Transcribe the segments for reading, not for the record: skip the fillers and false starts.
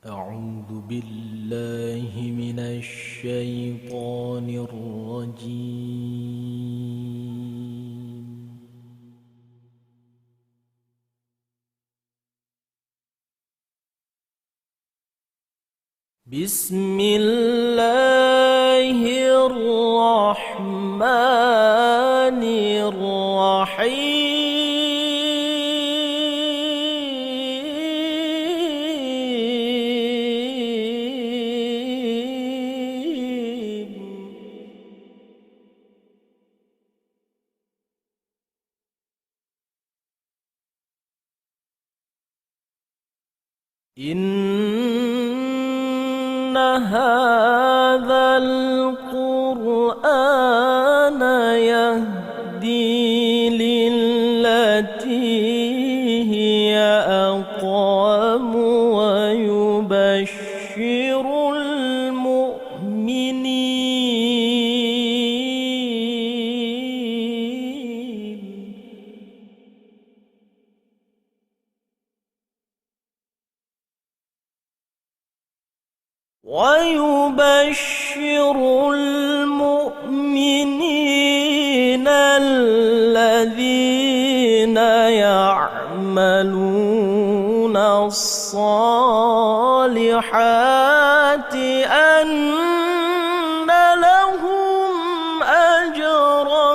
أعوذ بالله من الشيطان الرجيم. بسم الله الرحمن الرحيم. إن هذا القرآن يهدي للتي هي أقوم ويبشر المؤمنين الذين يعملون الصالحات أن لهم أجرا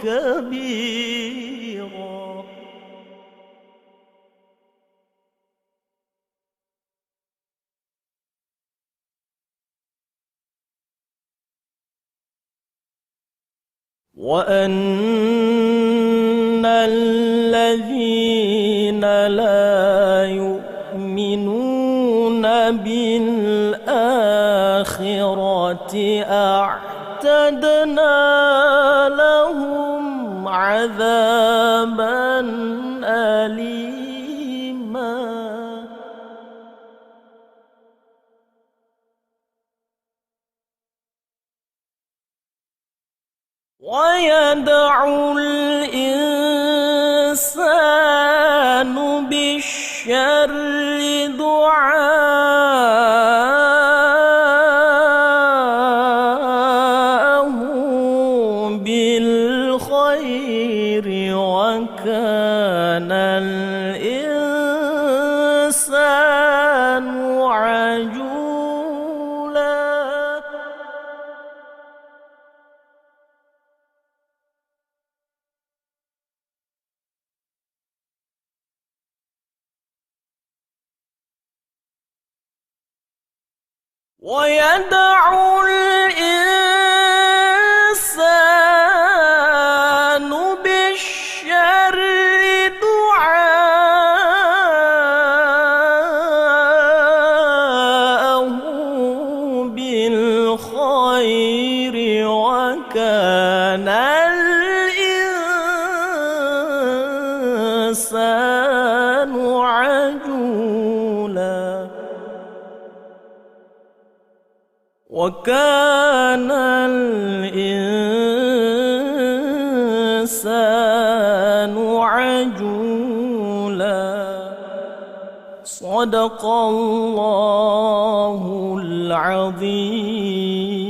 كبيرا. وأن الذين لا يؤمنون بالآخرة أعتدنا لهم عذابا أليما. ويدع الإنسان بالشر دعاءه بالخير وكان الإنسان عجولا. ويدع الإنسان بالشر دعاءه بالخير وكان الإنسان عجولا. وكان الإنسان عجولا. صدق الله العظيم.